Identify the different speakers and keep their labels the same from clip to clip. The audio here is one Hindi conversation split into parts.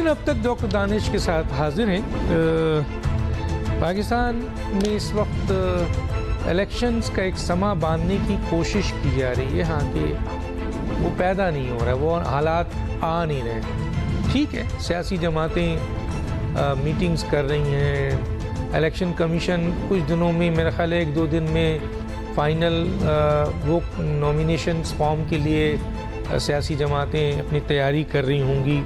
Speaker 1: नाज़रीन, अब तक डॉक्टर दानिश के साथ हाजिर हैं। पाकिस्तान में इस वक्त इलेक्शंस का एक समा बांधने की कोशिश की जा रही है। हाँ कि वो पैदा नहीं हो रहा है, वो हालात आ नहीं रहे। ठीक है, सियासी जमातें मीटिंग्स कर रही हैं, इलेक्शन कमीशन कुछ दिनों में, मेरा ख्याल है 1-2 दिन में फाइनल वो नॉमिनेशंस फॉर्म के लिए सियासी जमातें अपनी तैयारी कर रही होंगी।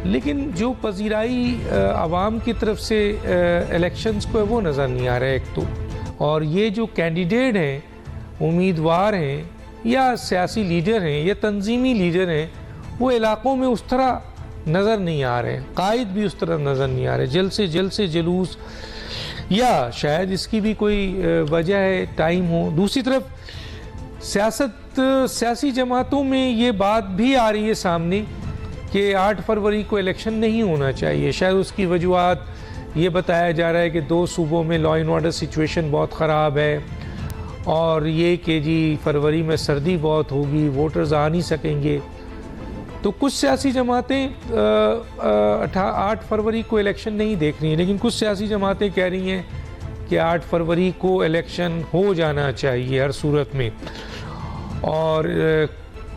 Speaker 1: लेकिन जो पजीराई आवाम की तरफ से इलेक्शंस को है वो नज़र नहीं आ रहा है एक तो। और ये जो कैंडिडेट हैं, उम्मीदवार हैं या सियासी लीडर हैं या तंजीमी लीडर हैं, वो इलाक़ों में उस तरह नज़र नहीं आ रहे हैं। कायद भी उस तरह नज़र नहीं आ रहे। जल से जुलूस, या शायद इसकी भी कोई वजह है, टाइम हो। दूसरी तरफ सियासी जमातों में ये बात भी आ रही है सामने कि 8 फरवरी को इलेक्शन नहीं होना चाहिए। शायद उसकी वजूहत ये बताया जा रहा है कि 2 सूबों में लॉ एंड ऑर्डर सिचुएशन बहुत ख़राब है, और ये कि जी फरवरी में सर्दी बहुत होगी, वोटर्स आ नहीं सकेंगे। तो कुछ सियासी जमातें 8 फरवरी को इलेक्शन नहीं देख रही हैं, लेकिन कुछ सियासी जमातें कह रही हैं कि 8 फरवरी को इलेक्शन हो जाना चाहिए हर सूरत में। और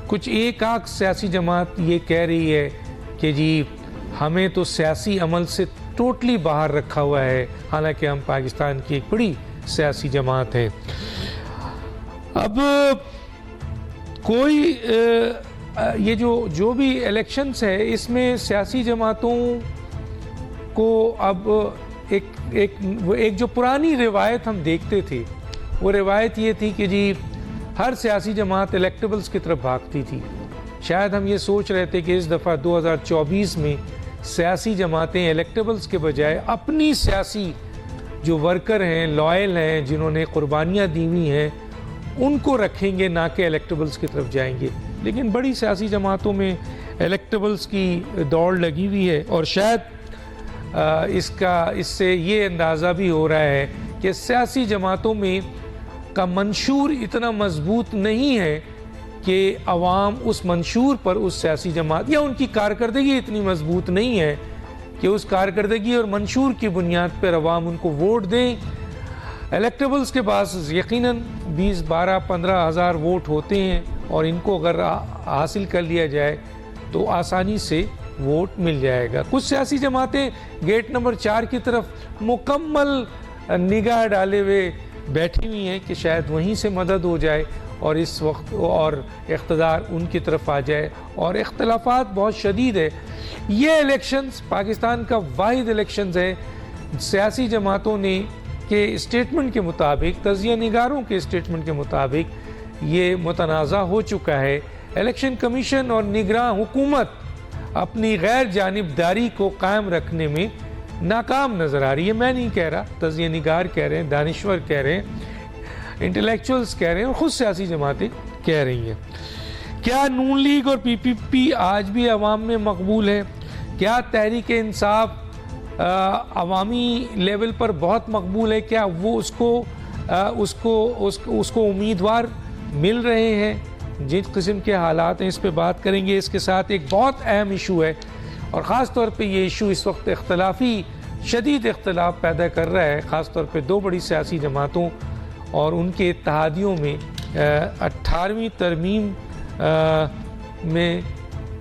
Speaker 1: कुछ एक आध सियासी जमात ये कह रही है कि जी हमें तो सियासी अमल से टोटली बाहर रखा हुआ है, हालांकि हम पाकिस्तान की एक बड़ी सियासी जमात है। अब कोई ये जो भी इलेक्शंस है, इसमें सियासी जमातों को अब एक जो पुरानी रिवायत हम देखते थे, वो रिवायत ये थी कि जी हर सियासी जमात इलेक्टेबल्स की तरफ भागती थी। शायद हम ये सोच रहे थे कि इस दफ़ा 2024 में सियासी जमातें इलेक्टेबल्स के बजाय अपनी सियासी जो वर्कर हैं, लॉयल हैं, जिन्होंने कुर्बानियाँ दी हुई हैं, उनको रखेंगे, ना कि इलेक्टेबल्स की तरफ जाएंगे। लेकिन बड़ी सियासी जमातों में इलेक्टेबल्स की दौड़ लगी हुई है, और शायद इससे ये अंदाज़ा भी हो रहा है कि सियासी जमातों में का मंशूर इतना मजबूत नहीं है कि अवाम उस मंशूर पर, उस सियासी जमात या उनकी कारकर्दगी इतनी मजबूत नहीं है कि उस कारकर्दगी और मंशूर की बुनियाद पर अवाम उनको वोट दें। इलेक्टेबल्स के पास यकीनन 20, 12, 15 हज़ार वोट होते हैं, और इनको अगर हासिल कर लिया जाए तो आसानी से वोट मिल जाएगा। कुछ सियासी जमातें गेट नंबर 4 की तरफ मुकम्मल निगाह डाले हुए बैठी हुई हैं कि शायद वहीं से मदद हो जाए और इस वक्त और इक़्तिदार उनकी तरफ आ जाए, और इख्तलाफात बहुत शदीद है। ये इलेक्शंस पाकिस्तान का वाहिद इलेक्शंस है, सियासी जमातों ने के स्टेटमेंट के मुताबिक, तज़िया निगारों के स्टेटमेंट के मुताबिक ये मुतनाज़ा हो चुका है। इलेक्शन कमीशन और निगरान हुकूमत अपनी गैर जानिबदारी को कायम रखने में नाकाम नज़र आ रही है। मैं नहीं कह रहा, तज़िया निगार कह रहे हैं, दानिश्वर कह रहे हैं, इंटेलेक्चुअल्स कह रहे हैं, और ख़ुद सियासी जमातें कह रही हैं। क्या नून लीग और PPP आज भी अवाम में मकबूल है? क्या तहरीक इंसाफ अवामी लेवल पर बहुत मकबूल है? क्या वो उसको उम्मीदवार मिल रहे हैं? जिस किस्म के हालात हैं, इस पे बात करेंगे। इसके साथ एक बहुत अहम इशू है, और ख़ास तौर पे ये इशू इस वक्त शदीद इख्तलाफ पैदा कर रहा है, ख़ास तौर पे 2 बड़ी सियासी जमातों और उनके इत्तेहादियों में 18वीं तरमीम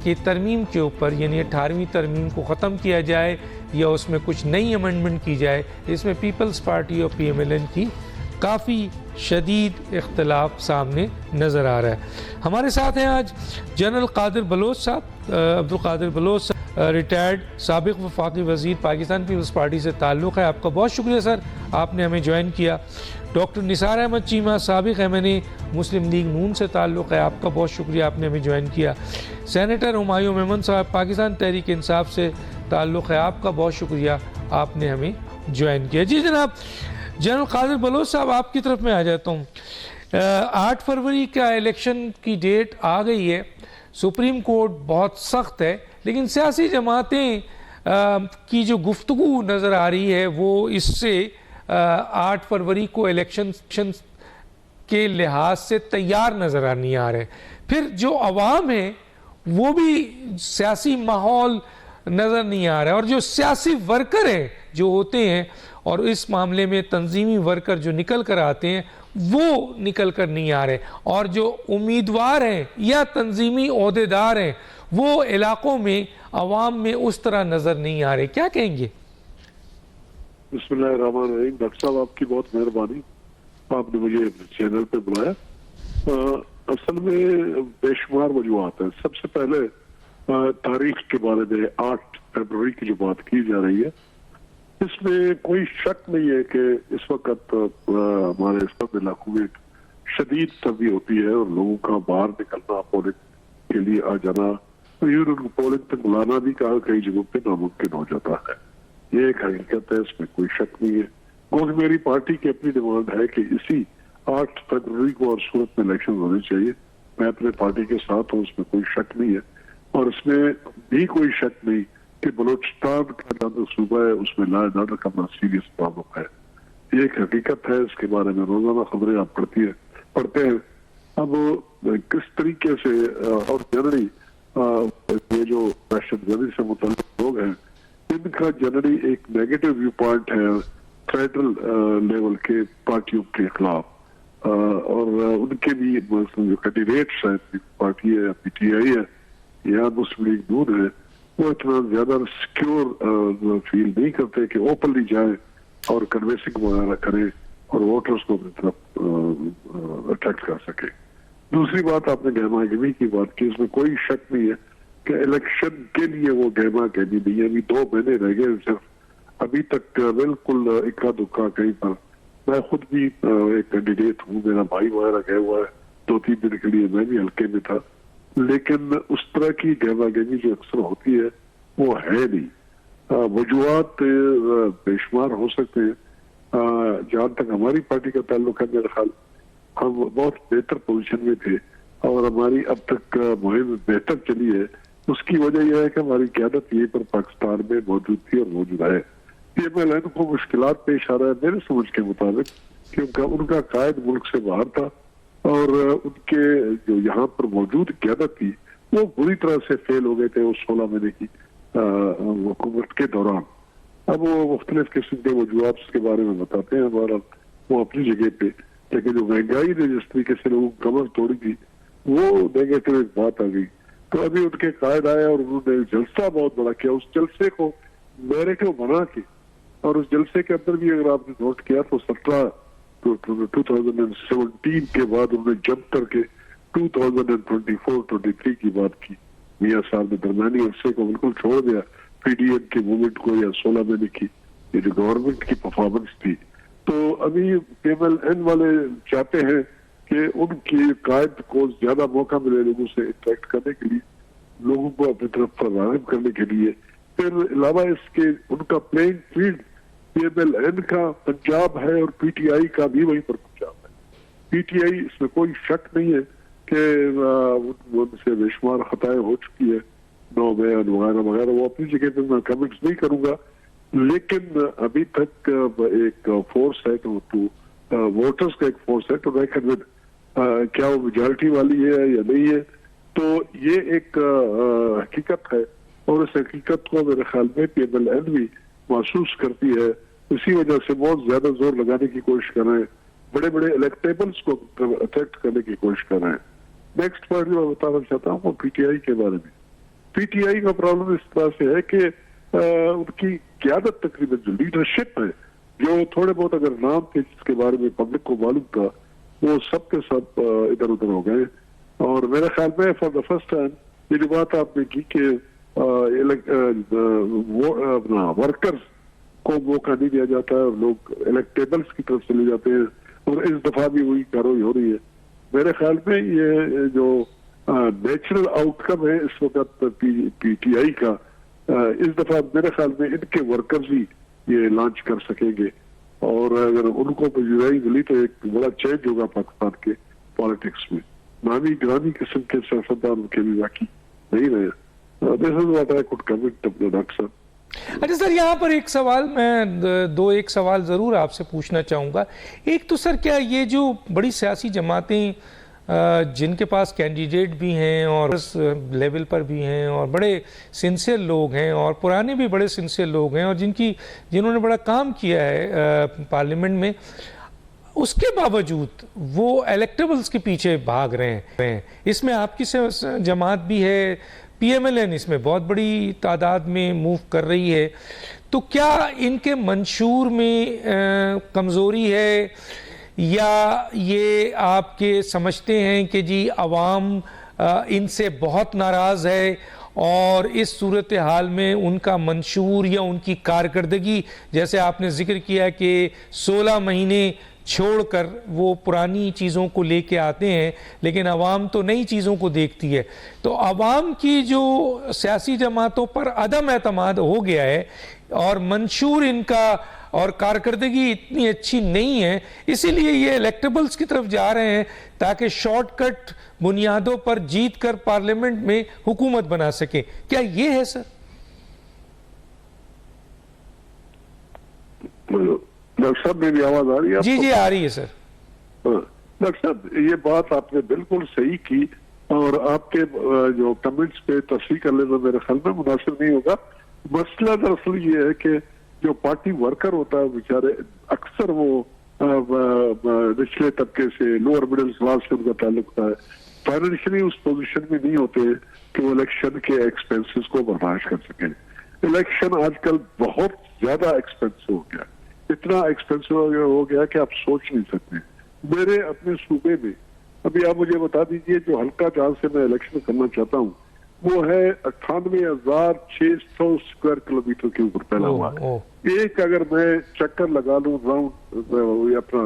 Speaker 1: की तरमीम के ऊपर, यानी 18वीं तरमीम को ख़त्म किया जाए या उसमें कुछ नई अमेंडमेंट की जाए। इसमें पीपल्स पार्टी और PMLN की काफ़ी शदीद इख्तलाफ सामने नज़र आ रहा है। हमारे साथ हैं आज जनरल कादिर बलोच साहब, अब्दुल कादिर बलोच, रिटायर्ड साबिक़ वफाकी वज़ीर, पाकिस्तान पीपल्स पार्टी से ताल्लुक़ है। आपका बहुत शुक्रिया सर, आपने हमें ज्वाइन किया। डॉक्टर निसार अहमद चीमा, साबिक़ MNA, मुस्लिम लीग नून से ताल्लुक़ है, आपका बहुत शुक्रिया, आपने हमें ज्वाइन किया। सेनेटर हुमायूं मेमन साहब, पाकिस्तान तहरीक इंसाफ से ताल्लुक़ है, आपका बहुत शुक्रिया, आपने हमें ज्वाइन किया। जी जनाब, जनरल कादिर बलोच साहब, आपकी तरफ में आ जाता हूँ। 8 फरवरी का इलेक्शन की डेट आ गई है, सुप्रीम कोर्ट बहुत सख्त है, लेकिन सियासी जमातें की जो गुफ्तगू नज़र आ रही है वो इससे 8 फरवरी को इलेक्शन के लिहाज से तैयार नज़र नहीं आ रहे। फिर जो अवाम है वो भी सियासी माहौल नज़र नहीं आ रहा है। और जो सियासी वर्कर हैं जो होते हैं, और इस मामले में तंजीमी वर्कर जो निकल कर आते हैं, वो निकल कर नहीं आ रहे। और जो उम्मीदवार हैं या तंजीमी ओहदेदार हैं, वो इलाकों में अवाम में उस तरह नज़र नहीं आ रहे। क्या कहेंगे?
Speaker 2: बिस्मिल्लाहिर्रहमानिर्रहीम। डॉक्टर साहब, आपकी बहुत मेहरबानी, आपने मुझे चैनल पे बुलाया। असल में बेशुमार वजूहात हैं। सबसे पहले तारीख के बारे में 8 फरवरी की जो बात की जा रही है, इसमें कोई शक नहीं है कि इस वक्त हमारे सब इलाकों में शदीद सर्दी होती है और लोगों का बाहर निकलना, पोलिंग के लिए आ जाना, उनको पोलिंग तक बुलाना भी कई जगहों पे नामुमकिन हो जाता है। ये एक हकीकत है, इसमें कोई शक नहीं है। और मेरी पार्टी की अपनी डिमांड है कि इसी 8 फरवरी को और सूरत में इलेक्शन होने चाहिए। मैं अपने पार्टी के साथ हूँ, उसमें कोई शक नहीं है। और इसमें भी कोई शक नहीं कि बलूचिस्तान का जो सूबा है उसमें लॉ एंड ऑर्डर का बड़ा सीरियस प्रॉब्लम है। ये एक हकीकत है, इसके बारे में रोजाना खबरें आप पढ़ते हैं। अब किस तरीके से और जनरली ये जो दहशतगर्दी से मुतल्लिक लोग हैं, इनका जनरली एक नेगेटिव व्यू पॉइंट है फेडरल लेवल के पार्टियों के खिलाफ। और उनके भी जो कैंडिडेट्स हैं, पार्टी है, PTI है या मुस्लिम लीग नून है, वो इतना ज्यादा सिक्योर फील नहीं करते कि ओपनली जाए और कन्वेंसिंग वगैरह करें और वोटर्स को अपनी तरफ अट्रैक्ट कर सके। दूसरी बात, आपने गहमा गहमी की बात की, इसमें कोई शक नहीं है कि इलेक्शन के लिए वो गहमा गहमी नहीं है। अभी 2 महीने रह गए सिर्फ, अभी तक बिल्कुल इक्का दुक्का कहीं पर। मैं खुद भी एक कैंडिडेट हूँ, मेरा भाई वगैरह गया हुआ है 2-3 दिन के लिए, मैं भी हल्के में था, लेकिन उस तरह की गहमा गहमी जो अक्सर होती है वो है नहीं। वजूहात बेशुमार हो सकते हैं। जहां तक हमारी पार्टी का ताल्लुक है, मेरा ख्याल हम बहुत बेहतर पोजीशन में थे और हमारी अब तक मुहिम बेहतर चली है। उसकी वजह यह है कि हमारी क़यादत यहीं पर पाकिस्तान में मौजूद थी और मौजूद है। PMLN को मुश्किलात पेश आ रहा है मेरे समझ के मुताबिक, क्योंकि उनका कायद मुल्क से बाहर था और उनके जो यहाँ पर मौजूद क़यादत थी वो बुरी तरह से फेल हो गए थे उस 16 महीने की हुकूमत के दौरान। अब वो मुख्तलिफ किस्म के वजूहात उसके बारे में बताते हैं, हमारा वो अपनी जगह पे, लेकिन जो महंगाई ने जिस तरीके से लोगों की कमर तोड़ी थी वो नेगेटिव एक बात आ गई। तो अभी उनके कायद आया और उन्होंने जलसा बहुत बड़ा किया। उस जलसे को नैरेटिव बना के, और उस जलसे के अंदर भी अगर आपने नोट किया तो 2017 के बाद उन्होंने जंप करके 2024-23 की बात की। मियां साहब ने दरमियानी अरसे को बिल्कुल छोड़ दिया, PDM की मूवमेंट को, या 16 महीने की ये जो गवर्नमेंट की परफॉर्मेंस थी। तो अभी PMLN वाले चाहते हैं कि उनकी कायद को ज्यादा मौका मिले लोगों से इंटरेक्ट करने के लिए, लोगों को अपनी तरफ राग़िब करने के लिए। फिर अलावा इसके उनका प्लेइंग फील्ड PMLN का पंजाब है और PTI का भी वहीं पर पंजाब है। PTI, इसमें कोई शक नहीं है कि उनसे बेशुमार खताएं हो चुकी है, नो बयान वगैरह वगैरह, वो अपनी जगह पे मैं कमेंट्स नहीं करूंगा। लेकिन अभी तक एक फोर्स है तो वोटर्स का एक फोर्स है टू रेकन विद, क्या वो मेजॉरिटी वाली है या नहीं है, तो ये एक हकीकत है। और इस हकीकत को मेरे ख्याल में PMLN भी महसूस करती है, इसी वजह से बहुत ज्यादा जोर लगाने की कोशिश कर रहे हैं, बड़े बड़े इलेक्टेबल्स को अट्रैक्ट करने की कोशिश कर रहे हैं। नेक्स्ट पॉइंट मैं बताना चाहता हूँ वो PTI के बारे में। PTI का प्रॉब्लम इस तरह से है कि उनकी क़यादत, तकरीबन जो लीडरशिप है, जो थोड़े बहुत अगर नाम थे जिसके बारे में पब्लिक को मालूम था, वो सब के सब इधर उधर हो गए। और मेरे ख्याल में फॉर द फर्स्ट टाइम ये जो बात आपने की कि वर्कर्स को मौका नहीं दिया जाता है और लोग इलेक्टेबल्स की तरफ चले जाते हैं, और इस दफा भी वही कार्रवाई हो रही है। मेरे ख्याल में ये जो नेचुरल आउटकम है इस वक्त PTI का, इस दफा मेरे ख्याल में इनके वर्कर्स ही ये लॉन्च कर सकेंगे, और अगर उनको पजीराई मिली तो एक बड़ा चेंज होगा पाकिस्तान के पॉलिटिक्स में। नामी ग्रामी किस्म के सियासतदान उनके भी बाकी नहीं रहे। This is what I could comment doctor साहब।
Speaker 1: अच्छा सर, यहाँ पर एक सवाल मैं एक सवाल ज़रूर आपसे पूछना चाहूँगा। एक तो सर, क्या ये जो बड़ी सियासी जमातें जिनके पास कैंडिडेट भी हैं और इस लेवल पर भी हैं और बड़े सिंसियर लोग हैं और पुराने भी बड़े सिंसियर लोग हैं और जिन्होंने बड़ा काम किया है पार्लियामेंट में, उसके बावजूद वो इलेक्टेबल्स के पीछे भाग रहे हैं। इसमें आपकी जमात भी है, PMLN इसमें बहुत बड़ी तादाद में मूव कर रही है। तो क्या इनके मंशूर में कमज़ोरी है या ये आपके समझते हैं कि जी अवाम इनसे बहुत नाराज़ है और इस सूरत हाल में उनका मंशूर या उनकी कारकर्दगी, जैसे आपने जिक्र किया कि 16 महीने छोड़कर वो पुरानी चीज़ों को लेके आते हैं, लेकिन अवाम तो नई चीज़ों को देखती है। तो अवाम की जो सियासी जमातों पर अदम एतमाद हो गया है और मंशूर इनका और कारकर्दगी इतनी अच्छी नहीं है, इसीलिए ये इलेक्टेबल्स की तरफ जा रहे हैं ताकि शॉर्टकट बुनियादों पर जीत कर पार्लियामेंट में हुकूमत बना सके। क्या ये है सर?
Speaker 2: डॉक्टर साहब मेरी आवाज आ रही है?
Speaker 1: जी जी आ रही है सर।
Speaker 2: डॉक्टर साहब ये बात आपने बिल्कुल सही की और आपके जो कमेंट्स पे तस्वीर कर लेना मेरे ख्याल में मुनासिब नहीं होगा। मसला दरअसल ये है कि जो पार्टी वर्कर होता है बेचारे अक्सर वो निचले तबके से, लोअर मिडिल क्लास से उनका ताल्लुक होता है, फाइनेंशियली उस पोजीशन में नहीं होते कि वो इलेक्शन के एक्सपेंसेस को बर्दाश्त कर सकें। इलेक्शन आजकल बहुत ज्यादा एक्सपेंसिव हो गया, इतना एक्सपेंसिव हो गया कि आप सोच नहीं सकते। मेरे अपने सूबे में अभी आप मुझे बता दीजिए, जो हल्का जहां से मैं इलेक्शन करना चाहता हूँ वो है 98,600 स्क्वायर किलोमीटर के ऊपर फैला हुआ है। एक अगर मैं चक्कर लगा लूं राउंड अपना,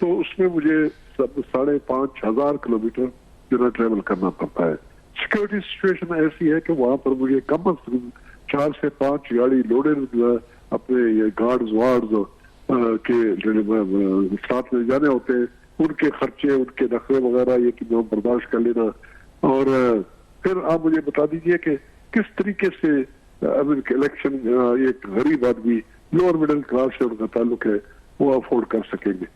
Speaker 2: तो उसमें मुझे 5,500 किलोमीटर जो है ट्रेवल करना पड़ता है। सिक्योरिटी सिचुएशन ऐसी है कि वहां पर मुझे कम से कम 4 से 5 गाड़ी लोडेड अपने गार्ड्स वार्ड्स के साथ में जाने होते हैं, उनके खर्चे, उनके नखरे वगैरह ये कि बर्दाश्त कर लेना। और फिर आप मुझे बता दीजिए कि किस तरीके से इलेक्शन एक गरीब आदमी, लोअर मिडिल क्लास से उनका ताल्लुक है, वो अफोर्ड कर सकेंगे।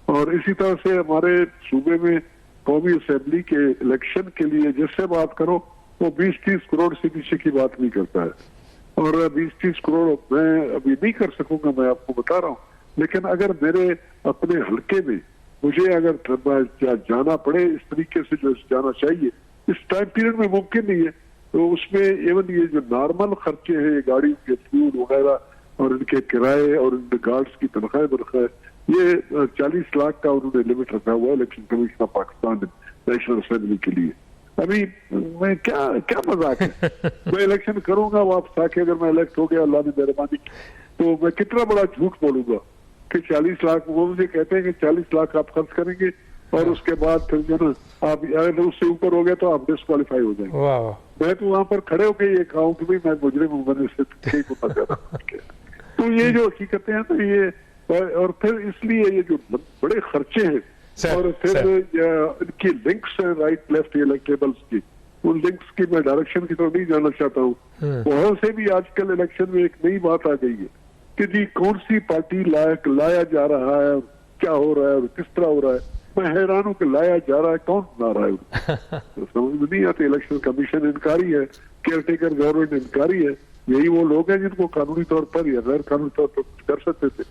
Speaker 2: और इसी तरह से हमारे सूबे में कौमी असेंबली के इलेक्शन के लिए जिससे बात करो वो 20-30 करोड़ से नीचे की बात नहीं करता है। और 20-30 करोड़ मैं अभी नहीं कर सकूंगा, मैं आपको बता रहा हूँ। लेकिन अगर मेरे अपने हल्के में मुझे अगर जाना पड़े इस तरीके से जो जाना चाहिए, इस टाइम पीरियड में मुमकिन नहीं है, तो उसमें एवं ये जो नॉर्मल खर्चे हैं, गाड़ियों के फ्यूल वगैरह और इनके किराए और इन गार्ड्स की तनख्वाह, ये 40 लाख का उन्होंने लिमिट रखा हुआ है election commission of Pakistan national assembly के लिए। अभी मैं क्या मजाक है, मैं इलेक्शन करूंगा वापस आके, अगर मैं इलेक्ट हो गया अल्लाह ने मेहरबानी, तो मैं कितना बड़ा झूठ बोलूंगा कि 40 लाख, वो मुझे कहते हैं कि 40 लाख आप खर्च करेंगे और उसके बाद फिर जो ना आप अगर उससे ऊपर हो गए तो आप डिस्क्वालीफाई हो जाएंगे। मैं तो वहां पर खड़े होकर ये कहूँ कि भाई मैं मुजरिम हूँ, मैंने से ठीक होता ज्यादा। तो ये जो हकीकतें हैं तो ये, और फिर इसलिए ये जो बड़े खर्चे हैं और फिर इनकी लिंक्स हैं राइट लेफ्ट इलेक्टेबल्स की, उन लिंक्स की मैं डायरेक्शन की तरफ नहीं जाना चाहता हूँ। वहां से भी आजकल इलेक्शन में एक नई बात आ गई है कि जी कौन सी पार्टी लाया जा रहा है, क्या हो रहा है और किस तरह हो रहा है। मैं हैरान हूं कि लाया जा रहा है, कौन ला रहा है तो समझ में नहीं आती। इलेक्शन कमीशन इनकारी है, केयरटेकर गवर्नमेंट इनकारी है, यही वो लोग हैं जिनको कानूनी तौर पर या गैर कानूनी तौर पर कर सकते थे।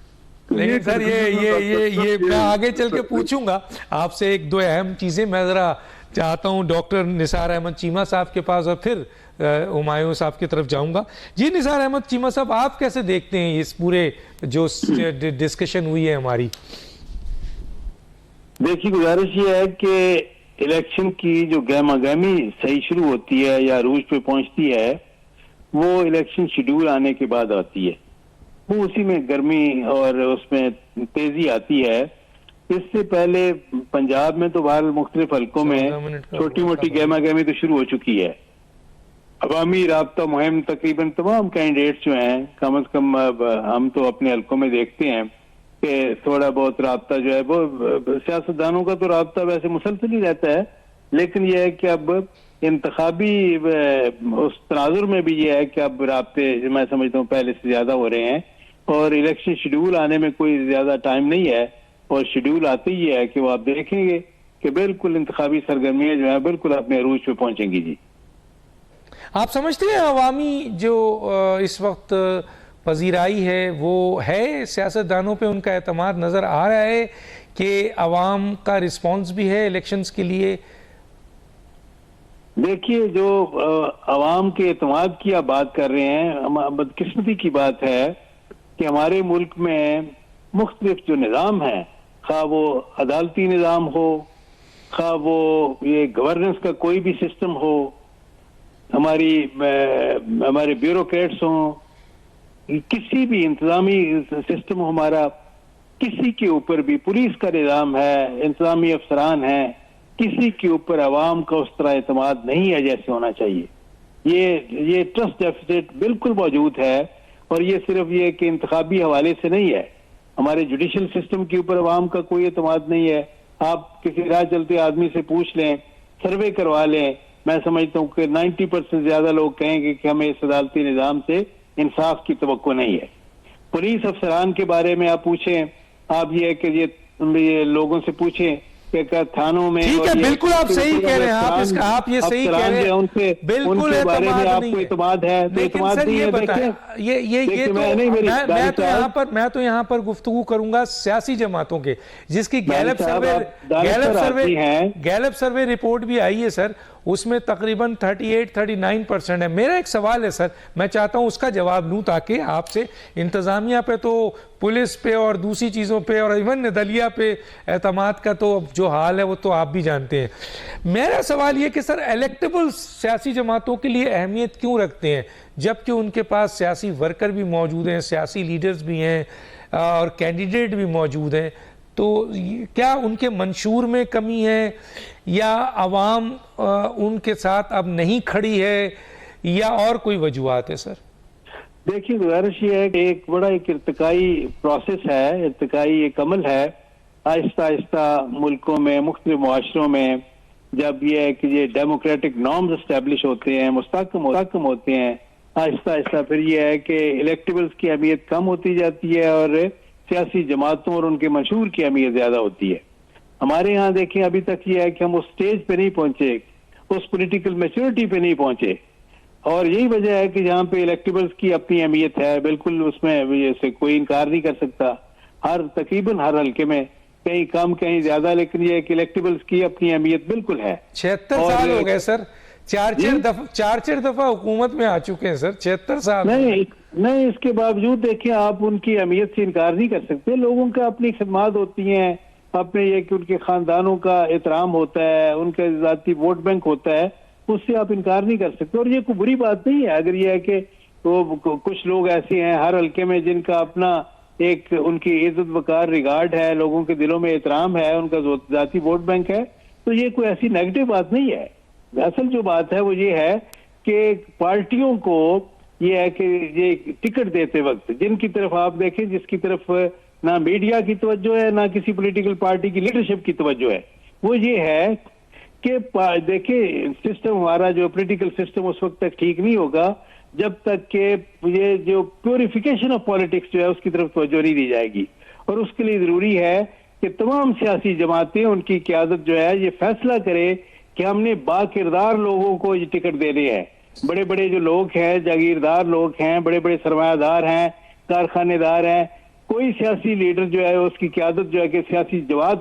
Speaker 1: लेकिन सर ये मैं आगे चल के पूछूंगा आपसे एक दो अहम चीजें। मैं जरा चाहता हूं डॉक्टर निसार अहमद चीमा साहब के पास और फिर हुमायूं साहब की तरफ जाऊंगा। जी निसार अहमद चीमा साहब, आप कैसे देखते हैं इस पूरे जो डिस्कशन हुई है हमारी?
Speaker 3: देखिए, गुजारिश ये है कि इलेक्शन की जो गहमागहमी सही शुरू होती है या रूज पे पहुंचती है, वो इलेक्शन शेड्यूल आने के बाद आती है। वो उसी में गर्मी और उसमें तेजी आती है। इससे पहले पंजाब में तो बहरहाल मुख्तलिफ हल्कों में छोटी मोटी गहमागहमी तो शुरू हो चुकी है। अवामी राब्ता मुहिम तकरीबन तमाम कैंडिडेट्स जो हैं, कम से कम हम तो अपने हल्कों में देखते हैं कि थोड़ा बहुत राब्ता जो है वो सियासतदानों का तो राब्ता वैसे मुसलसल ही रहता है, लेकिन यह है कि अब इंतखाबी उस तनाजुर में भी ये है कि अब राब्ते मैं समझता हूँ पहले से ज्यादा हो रहे हैं और इलेक्शन शेड्यूल आने में कोई ज्यादा टाइम नहीं है। और शेड्यूल आते ही है कि वो आप देखेंगे कि बिल्कुल इंतखाबी सरगर्मियां जो है बिल्कुल अपने अरूज पे पहुंचेंगी। जी
Speaker 1: आप समझते हैं अवामी जो इस वक्त पजीराई है वो है, सियासतदानों पे उनका एतमाद नज़र आ रहा है कि अवाम का रिस्पॉन्स भी है इलेक्शंस के लिए?
Speaker 3: देखिए, जो अवाम के एतमाद की आप बात कर रहे हैं, बदकिस्मती की बात है कि हमारे मुल्क में मुख्तलिफ जो निज़ाम है, खा वो अदालती निज़ाम हो, खा वो ये गवर्नेंस का कोई भी सिस्टम हो, हमारे ब्यूरोक्रेट्स हों, किसी भी इंतजामी सिस्टम हो हमारा, किसी के ऊपर भी, पुलिस का निज़ाम है, इंतजामी अफसरान हैं, किसी के ऊपर अवाम का उस तरह एतमाद नहीं है जैसे होना चाहिए। ये ट्रस्ट डेफिसिट बिल्कुल मौजूद है, और ये सिर्फ ये कि इंतखाबी हवाले से नहीं है, हमारे जुडिशल सिस्टम के ऊपर अवाम का कोई एतमाद नहीं है। आप किसी राह चलते आदमी से पूछ लें, सर्वे करवा लें, मैं समझता हूँ कि 90% ज्यादा लोग कहेंगे कि हमें इस अदालती निज़ाम से इंसाफ की तवक्को नहीं है। पुलिस अफसरान के बारे में आप पूछें, आप ये लोगों से पूछें कि थानों में,
Speaker 1: ठीक है, बिल्कुल आप सही कह रहे हैं, आप ये सही कह रहे हैं,
Speaker 3: उनसे
Speaker 1: बिल्कुल
Speaker 3: बारे में आपको एतमाद है, तो एतमाद नहीं है।
Speaker 1: मैं तो यहाँ पर गुफ्तगू करूंगा सियासी जमातों के, जिसकी गैलप सर्वे रिपोर्ट भी आई है सर, उसमें तकरीबन 38-39% है। मेरा एक सवाल है सर, मैं चाहता हूं उसका जवाब लूं ताकि आपसे, इंतजामिया पे तो, पुलिस पे और दूसरी चीज़ों पे और इवन निर्दलिया पे एतमाद का तो जो हाल है वो तो आप भी जानते हैं। मेरा सवाल ये कि सर इलेक्टेबल सियासी जमातों के लिए अहमियत क्यों रखते हैं जबकि उनके पास सियासी वर्कर भी मौजूद हैं, सियासी लीडर्स भी हैं और कैंडिडेट भी मौजूद हैं? तो क्या उनके मंशूर में कमी है, या अवाम उनके साथ अब नहीं खड़ी है, या और कोई वजूहात है सर?
Speaker 3: देखिए, गुजारिश ये है कि एक बड़ा इर्तिकाई प्रोसेस है, इर्तिकाई एक अमल है। आहिस्ता आहिस्ता मुल्कों में, मुख्तलिफ मुआशरों में जब ये है कि ये डेमोक्रेटिक नॉर्म्स एस्टेब्लिश होते हैं, मुस्तहकम होते हैं, आहिस्ता आहिस्ता फिर ये है कि इलेक्टेबल्स की अहमियत कम होती जाती है और सियासी जमातों और उनके मंशूर की अहमियत ज्यादा होती है। हमारे यहाँ देखें, अभी तक ये है कि हम उस स्टेज पे नहीं पहुंचे, उस पॉलिटिकल मैच्योरिटी पे नहीं पहुंचे, और यही वजह है कि जहाँ पे इलेक्टेबल्स की अपनी अहमियत है, बिल्कुल उसमें जैसे कोई इनकार नहीं कर सकता, तकरीबन हर हल्के में कहीं कम कहीं ज्यादा, लेकिन ये कि इलेक्टेबल्स की अपनी अहमियत बिल्कुल है।
Speaker 1: 76 साल हो गए सर, चार दफा हुकूमत में आ चुके हैं सर, 76 साल
Speaker 3: नहीं, इसके बावजूद देखिए, आप उनकी अहमियत से इनकार नहीं कर सकते। लोगों का अपनी खिदमात होती हैं, अपने ये कि उनके खानदानों का एहतराम होता है, उनका जाती वोट बैंक होता है, उससे आप इनकार नहीं कर सकते। और ये कोई बुरी बात नहीं है अगर ये है कि तो कुछ लोग ऐसे हैं हर हल्के में जिनका अपना एक उनकी इज्जत वकार रिगार्ड है, लोगों के दिलों में एहतराम है, उनका जाती वोट बैंक है, तो ये कोई ऐसी नेगेटिव बात नहीं है। असल जो बात है वो ये है कि पार्टियों को ये है कि ये टिकट देते वक्त जिनकी तरफ आप देखें, जिसकी तरफ ना मीडिया की तवज्जो है, ना किसी पॉलिटिकल पार्टी की लीडरशिप की तवज्जो है, वो ये है कि देखिए, सिस्टम हमारा जो पॉलिटिकल सिस्टम उस वक्त तक ठीक नहीं होगा जब तक कि ये जो प्योरिफिकेशन ऑफ पॉलिटिक्स जो है उसकी तरफ तवज्जो नहीं दी जाएगी। और उसके लिए जरूरी है कि तमाम सियासी जमातें, उनकी क़यादत जो है ये फैसला करे कि हमने बाकिरदार लोगों को ये टिकट देने हैं। बड़े बड़े जो लोग हैं, जागीरदार लोग हैं, बड़े बड़े सरमायादार हैं, कारखानेदार हैं, कोई सियासी लीडर जो है उसकी क़यादत जो है कि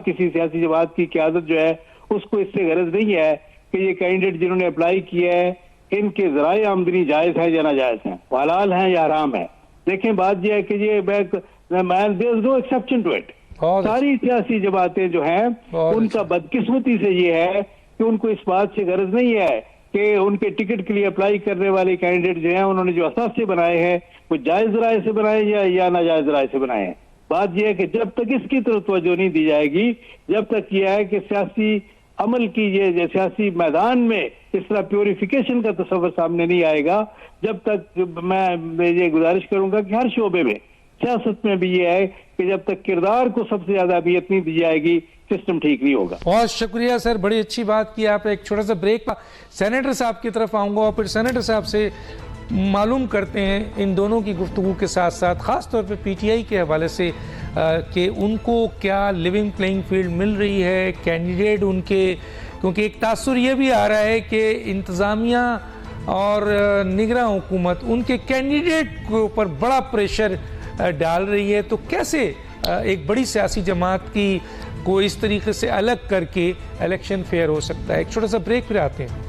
Speaker 3: किसी सियासी जमात की क़यादत जो है उसको इससे गरज नहीं है कि ये कैंडिडेट जिन्होंने अप्लाई किया है इनके ज़राए आमदनी जायज़ है या नाजायज़ हैं, हलाल हैं या हराम है। देखें, बात यह है कि ये there is no exception to it. सारी सियासी जमातें जो हैं उनका बदकिस्मती से ये है कि उनको इस बात से गरज नहीं है कि उनके टिकट के लिए अप्लाई करने वाले कैंडिडेट जो हैं उन्होंने जो असासे बनाए हैं वो जायज़ ज़राए से बनाए या नाजायज़ ज़राए से बनाए हैं। बात यह है कि जब तक इसकी तरफ तवज्जो नहीं दी जाएगी, जब तक यह है कि सियासी अमल की ये सियासी मैदान में इस तरह प्योरिफिकेशन का तस्वर सामने नहीं आएगा, जब तक मैं ये गुजारिश करूंगा कि हर शोबे में, सियासत में भी ये है कि जब तक किरदार को सबसे ज्यादा अहमियत नहीं दी जाएगी, सिस्टम ठीक नहीं होगा।
Speaker 1: बहुत शुक्रिया सर, बड़ी अच्छी बात की आपने। एक छोटा सा ब्रेक, सेनेटर साहब की तरफ आऊंगा और फिर सेनेटर साहब से मालूम करते हैं इन दोनों की गुफ्तगू के साथ साथ खास तौर पे पीटीआई के हवाले से कि उनको क्या लिविंग प्लेइंग फील्ड मिल रही है, कैंडिडेट उनके, क्योंकि एक तासुर ये भी आ रहा है कि इंतज़ामिया और निगरां हुकूमत उनके कैंडिडेट के ऊपर बड़ा प्रेशर डाल रही है। तो कैसे एक बड़ी सियासी जमात की को इस तरीके से अलग करके इलेक्शन फेयर हो सकता है? एक छोटा सा ब्रेक फिर आते हैं।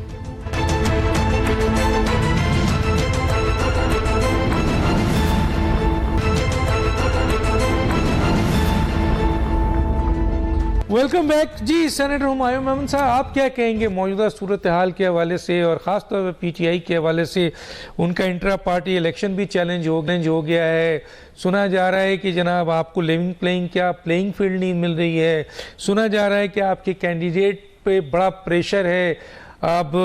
Speaker 1: वेलकम बैक जी। सेनेटर हुमायूं मेमन साहब, आप क्या कहेंगे मौजूदा सूरत हाल के हवाले से और ख़ास तौर पर पीटीआई के हवाले से? उनका इंट्रा पार्टी इलेक्शन भी चैलेंज हो गया है। सुना जा रहा है कि जनाब आपको लिविंग प्लेइंग क्या प्लेइंग फील्ड नहीं मिल रही है। सुना जा रहा है कि आपके कैंडिडेट पे बड़ा प्रेशर है। अब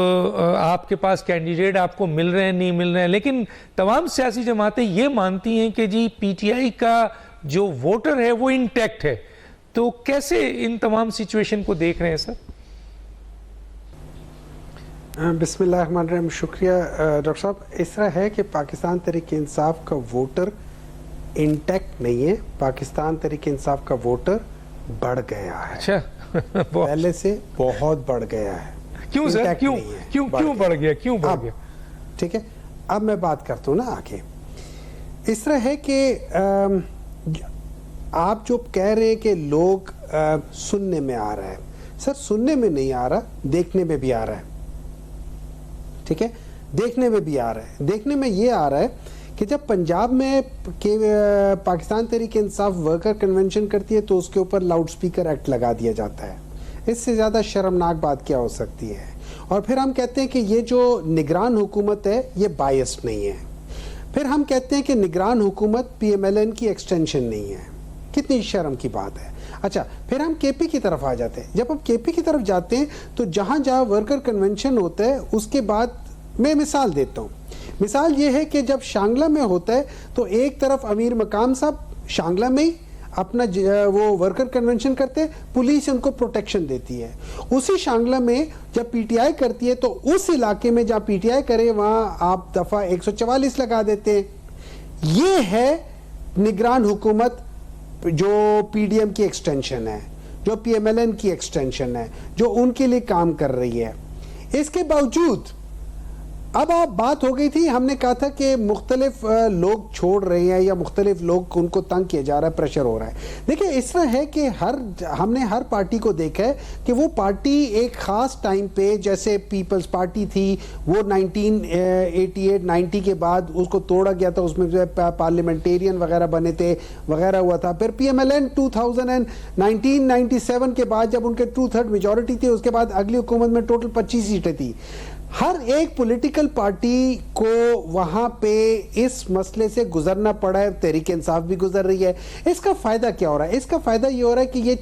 Speaker 1: आपके पास कैंडिडेट आपको मिल रहे हैं, नहीं मिल रहे हैं, लेकिन तमाम सियासी जमातें ये मानती हैं कि जी पीटीआई का जो वोटर है वो इंटैक्ट है। तो कैसे इन तमाम सिचुएशन को देख रहे हैं सर?
Speaker 4: बिस्मिल्लाहिर्रहमानिर्रहीम। शुक्रिया डॉक्टर साहब। इस तरह है कि पाकिस्तान तहरीक-ए-इंसाफ का वोटर इंटैक्ट नहीं है, पाकिस्तान तहरीक-ए-इंसाफ का वोटर बढ़ गया है।
Speaker 1: अच्छा
Speaker 4: पहले से बहुत बढ़ गया है।
Speaker 1: क्यों सर? क्यों बढ़ गया? क्यों बढ़ गया?
Speaker 4: ठीक है, अब मैं बात करता हूँ ना आगे। इस तरह है कि आप जो कह रहे हैं कि लोग सुनने में आ रहा है, सर सुनने में नहीं आ रहा, देखने में भी आ रहा है। ठीक है, देखने में भी आ रहा है। देखने में ये आ रहा है कि जब पंजाब में पाकिस्तान तहरीक-ए-इंसाफ वर्कर कन्वेंशन करती है तो उसके ऊपर लाउड स्पीकर एक्ट लगा दिया जाता है। इससे ज़्यादा शर्मनाक बात क्या हो सकती है? और फिर हम कहते हैं कि ये जो निगरान हुकूमत है ये बायस्ड नहीं है। फिर हम कहते हैं कि निगरान हुकूमत PMLN की एक्सटेंशन नहीं है। कितनी शर्म की बात है। अच्छा, फिर हम केपी की तरफ आ जाते हैं। जब हम केपी की तरफ जाते हैं तो जहाँ जहाँ वर्कर कन्वेंशन होता है उसके बाद मैं मिसाल देता हूँ। मिसाल ये है कि जब शांगला में होता है तो एक तरफ अमीर मकाम साहब शांगला में ही अपना वो वर्कर कन्वेंशन करते हैं, पुलिस उनको प्रोटेक्शन देती है। उसी शांगला में जब पीटीआई करती है तो उस इलाके में जहाँ पीटीआई करे वहाँ आप दफ़ा 144 लगा देते हैं। ये है निगरान हुकूमत जो पीडीएम की एक्सटेंशन है, जो PMLN की एक्सटेंशन है, जो उनके लिए काम कर रही है। इसके बावजूद अब आप बात हो गई थी, हमने कहा था कि मुख्तलिफ लोग छोड़ रहे हैं या मुख्तलिफ लोग उनको तंग किया जा रहा है, प्रेशर हो रहा है। देखिए इस तरह है कि हमने हर पार्टी को देखा है कि वो पार्टी एक ख़ास टाइम पे, जैसे पीपल्स पार्टी थी वो 1988-90 के बाद उसको तोड़ा गया था, उसमें जो है पार्लियामेंटेरियन वगैरह बने थे वगैरह हुआ था। फिर PMLN 1997 के बाद जब उनके 2/3 मेजॉरिटी थी, उसके बाद अगली हुकूमत में टोटल 25 सीटें थी। हर एक पॉलिटिकल पार्टी को वहां पे इस मसले से गुजरना पड़ा है। तहरीक इंसाफ भी गुजर रही है। इसका फायदा क्या हो रहा है? इसका फायदा ये हो रहा है कि ये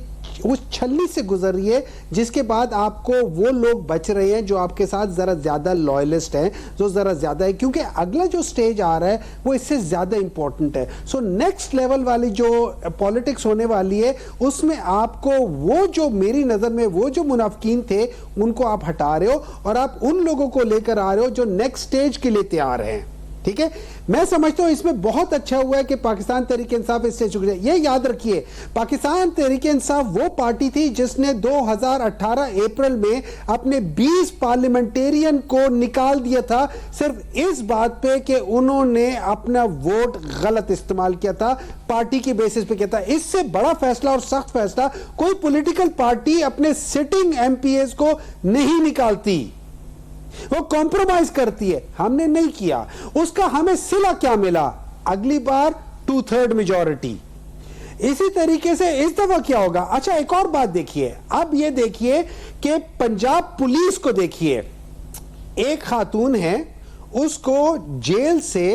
Speaker 4: उस छलनी से गुजर रही है जिसके बाद आपको वो लोग बच रहे हैं जो आपके साथ जरा ज्यादा लॉयलिस्ट हैं, जो जरा ज्यादा है, क्योंकि अगला जो स्टेज आ रहा है वो इससे ज्यादा इंपॉर्टेंट है। सो नेक्स्ट लेवल वाली जो पॉलिटिक्स होने वाली है उसमें आपको वो जो मेरी नजर में वो जो मुनाफिकीन थे उनको आप हटा रहे हो और आप उन लोगों को लेकर आ रहे हो जो नेक्स्ट स्टेज के लिए तैयार हैं। ठीक है, मैं समझता हूं इसमें बहुत अच्छा हुआ है कि पाकिस्तान तहरीक इंसाफ इससे चुक जाए। ये याद रखिए, पाकिस्तान तहरीक इंसाफ वो पार्टी थी जिसने 2018 अप्रैल में अपने 20 पार्लियामेंटेरियन को निकाल दिया था सिर्फ इस बात पे कि उन्होंने अपना वोट गलत इस्तेमाल किया था, पार्टी की बेसिस पे किया था। इससे बड़ा फैसला और सख्त फैसला कोई पॉलिटिकल पार्टी अपने सिटिंग MPs को नहीं निकालती, वो कॉम्प्रोमाइज करती है। हमने नहीं किया। उसका हमें सिला क्या मिला? अगली बार 2/3 मेजॉरिटी। इसी तरीके से इस दफा क्या होगा? अच्छा एक और बात देखिए, अब ये देखिए कि पंजाब पुलिस को देखिए, एक खातून है उसको जेल से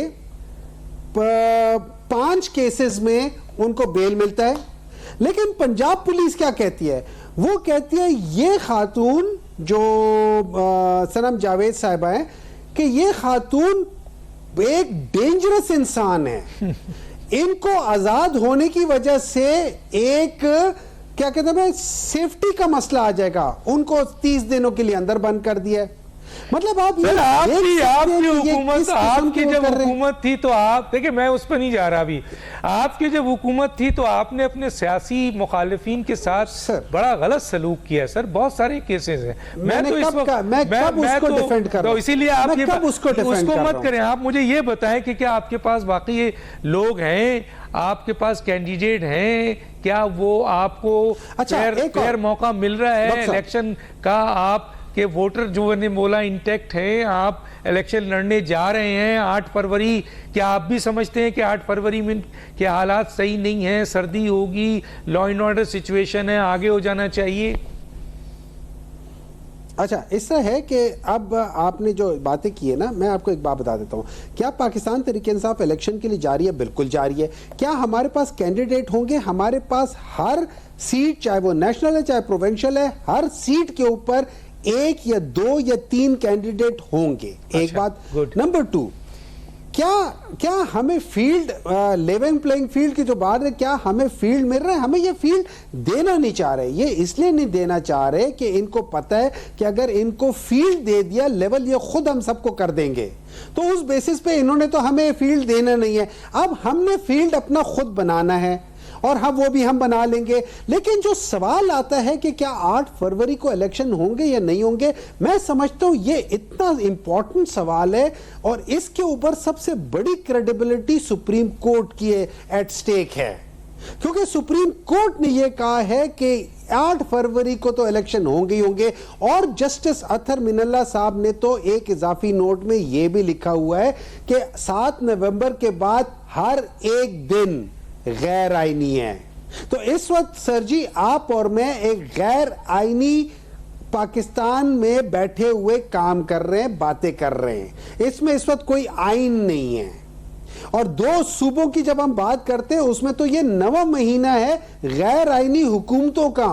Speaker 4: 5 केसेस में उनको बेल मिलता है, लेकिन पंजाब पुलिस क्या कहती है? वो कहती है ये खातून जो सनम जावेद साहिबा हैं कि ये खातून एक डेंजरस इंसान है, इनको आजाद होने की वजह से एक क्या कहते हैं सेफ्टी का मसला आ जाएगा, उनको 30 दिनों के लिए अंदर बंद कर दिया है। मतलब आप
Speaker 1: सर, आपकी हुकूमत, आपकी जब
Speaker 4: हुकूमत
Speaker 1: हुकूमत थी तो आप देखिए, मैं उस पर नहीं जा रहा अभी, आपकी जब हुकूमत थी तो आपने अपने सियासी मुखालिफिन के साथ बड़ा गलत सलूक किया सर, बहुत सारे केसेस हैं। मैं तो इस वक्त
Speaker 4: डिफेंड कर रहा हूं,
Speaker 1: इसीलिए आप ये उसको मत करें। आप मुझे ये बताएं कि क्या आपके पास वाकई लोग हैं, आपके पास कैंडिडेट हैं, क्या वो आपको फेयर मौका मिल रहा है इलेक्शन का? आप के वोटर जो ने बोला इंटैक्ट हैं, आप इलेक्शन लड़ने जा रहे हैं 8 फरवरी, क्या आप भी समझते हैं कि 8 फरवरी में के हालात सही नहीं है, सर्दी होगी, लॉ एंड ऑर्डर सिचुएशन है, आगे हो जाना चाहिए?
Speaker 4: अच्छा, इस तरह है कि अब आपने जो बातें की है ना, मैं आपको एक बात बता देता हूं। क्या पाकिस्तान तहरीक इंसाफ इलेक्शन के लिए जारी है? बिल्कुल जारी है। क्या हमारे पास कैंडिडेट होंगे? हमारे पास हर सीट, चाहे वो नेशनल है चाहे प्रोविंशियल है, हर सीट के ऊपर 1 या 2 या 3 कैंडिडेट होंगे। एक बात। नंबर 2, क्या हमें फील्ड, लेवल प्लेइंग फील्ड की जो बात है, क्या हमें फील्ड मिल रहा है? हमें ये फील्ड देना नहीं चाह रहे। ये इसलिए नहीं देना चाह रहे कि इनको पता है कि अगर इनको फील्ड दे दिया, लेवल ये खुद हम सबको कर देंगे, तो उस बेसिस पे इन्होंने तो हमें फील्ड देना नहीं है। अब हमने फील्ड अपना खुद बनाना है और वो भी हम बना लेंगे। लेकिन जो सवाल आता है कि क्या 8 फरवरी को इलेक्शन होंगे या नहीं होंगे, मैं समझता हूं ये इतना इंपॉर्टेंट सवाल है और इसके ऊपर सबसे बड़ी क्रेडिबिलिटी सुप्रीम कोर्ट की एट स्टेक है, क्योंकि सुप्रीम कोर्ट ने यह कहा है कि 8 फरवरी को तो इलेक्शन होंगे ही होंगे। और जस्टिस अतहर मिनल्ला साहब ने तो एक इजाफी नोट में यह भी लिखा हुआ है कि 7 नवंबर के बाद हर एक दिन गैर आईनी है। तो इस वक्त सर जी, आप और मैं एक गैर आईनी पाकिस्तान में बैठे हुए काम कर रहे हैं, बातें कर रहे हैं। इसमें इस वक्त कोई आइन नहीं है। और 2 सूबों की जब हम बात करते हैं, उसमें तो ये 9वां महीना है गैर आईनी हुकूमतों का।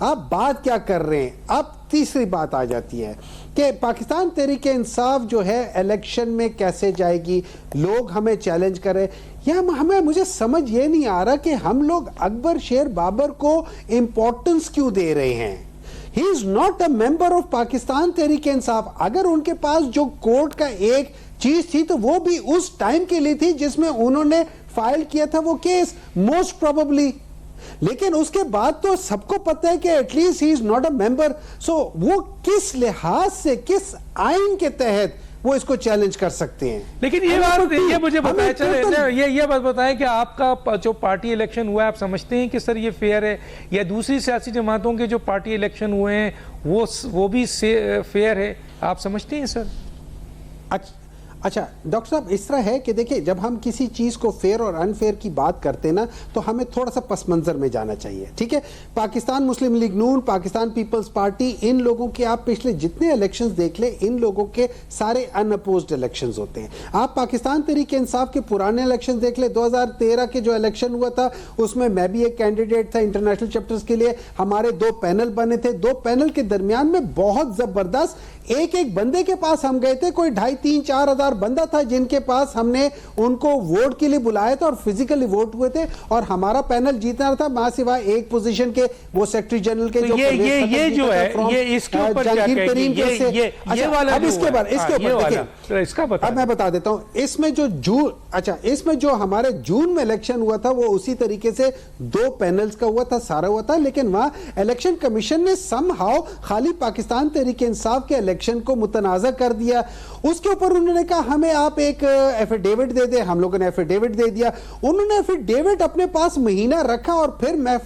Speaker 4: आप बात क्या कर रहे हैं? अब तीसरी बात आ जाती है कि पाकिस्तान तहरीक इंसाफ जो है इलेक्शन में कैसे जाएगी, लोग हमें चैलेंज करें, या मुझे समझ ये नहीं आ रहा कि हम लोग अकबर शेर बाबर को इंपॉर्टेंस क्यों दे रहे हैं। He is not a member of Pakistan Tehreek Insaf. अगर उनके पास जो कोर्ट का एक चीज थी तो वो भी उस टाइम के लिए थी जिसमें उन्होंने फाइल किया था वो केस, मोस्ट प्रोबेबली। लेकिन उसके बाद तो सबको पता है कि at least he is not a member. So वो किस लिहाज से, किस आइन के तहत वो इसको चैलेंज कर सकते हैं?
Speaker 1: लेकिन ये बात, ये मुझे बताया चले, ये बात बताएं कि आपका जो पार्टी इलेक्शन हुआ है, आप समझते हैं कि सर ये फेयर है, या दूसरी सियासी जमातों के जो पार्टी इलेक्शन हुए हैं वो भी फेयर है? आप समझते हैं सर?
Speaker 4: अच्छा डॉक्टर साहब, इस तरह है कि देखिए, जब हम किसी चीज़ को फेयर और अनफेयर की बात करते हैं ना, तो हमें थोड़ा सा पस मंजर में जाना चाहिए। ठीक है, पाकिस्तान मुस्लिम लीग नून, पाकिस्तान पीपल्स पार्टी, इन लोगों के आप पिछले जितने इलेक्शंस देख लें, इन लोगों के सारे अनअपोज्ड इलेक्शंस होते हैं। आप पाकिस्तान तहरीक इंसाफ के पुराने इलेक्शन देख लें, 2013 के जो इलेक्शन हुआ था उसमें मैं भी एक कैंडिडेट था इंटरनेशनल चैप्टर्स के लिए। हमारे 2 पैनल बने थे, 2 पैनल के दरमियान में बहुत जबरदस्त एक बंदे के पास हम गए थे, कोई 2,500-4 हजार बंदा था जिनके पास हमने उनको वोट के लिए बुलाया था और फिजिकली वोट हुए थे और हमारा पैनल जीतना था, मां सिवाय एक पोजीशन के, वो सेक्रेटरी जनरल के।
Speaker 1: तो ये जो है, ये इसके ऊपर
Speaker 4: जहांगीर तरीन जैसे।
Speaker 1: ये वाला
Speaker 4: अब इसके ऊपर देखिए,
Speaker 1: इसका बता,
Speaker 4: अब मैं बता देता हूं। इसमें जो इसमें जो हमारे जून में इलेक्शन हुआ था वो उसी तरीके से 2 पैनल्स का हुआ था, सारा हुआ था। लेकिन वहां इलेक्शन कमीशन ने समहाउ खाली पाकिस्तान तहरीक इंसाफ के इलेक्शन को मुतनाज़ा कर दिया। उसके ऊपर उन्होंने कहा हमें आप एक एफिडेविट दे दे। हम लोगों ने एफिडेविट दे दिया, उन्होंने एफिडेविट अपने पास महीना रखा और फिर